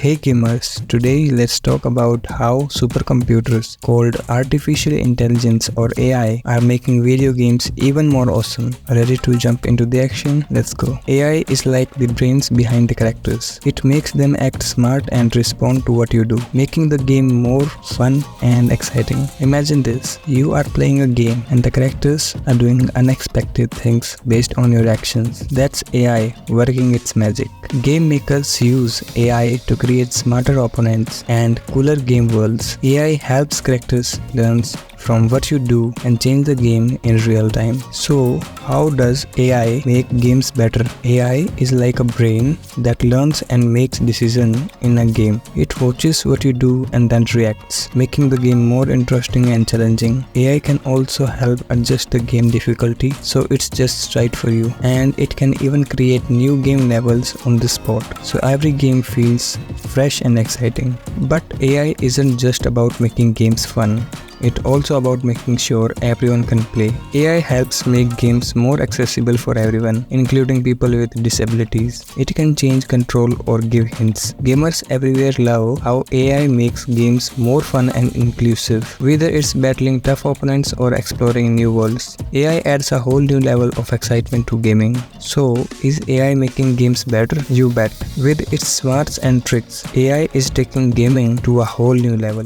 Hey gamers, today let's talk about how supercomputers called artificial intelligence or AI are making video games even more awesome. Ready to jump into the action? Let's go. AI is like the brains behind the characters. It makes them act smart and respond to what you do, making the game more fun and exciting. Imagine this, you are playing a game and the characters are doing unexpected things based on your actions. That's AI working its magic. Game makers use AI to create smarter opponents and cooler game worlds. AI helps characters learn from what you do and change the game in real time. So, how does AI make games better? AI is like a brain that learns and makes decisions in a game. It watches what you do and then reacts, making the game more interesting and challenging. AI can also help adjust the game difficulty so it's just right for you, and it can even create new game levels on the spot, so every game feels fresh and exciting. But AI isn't just about making games fun. It's also about making sure everyone can play. AI helps make games more accessible for everyone, including people with disabilities. It can change control or give hints. Gamers everywhere love how AI makes games more fun and inclusive. Whether it's battling tough opponents or exploring new worlds, AI adds a whole new level of excitement to gaming. So, is AI making games better? You bet. With its smarts and tricks, AI is taking gaming to a whole new level.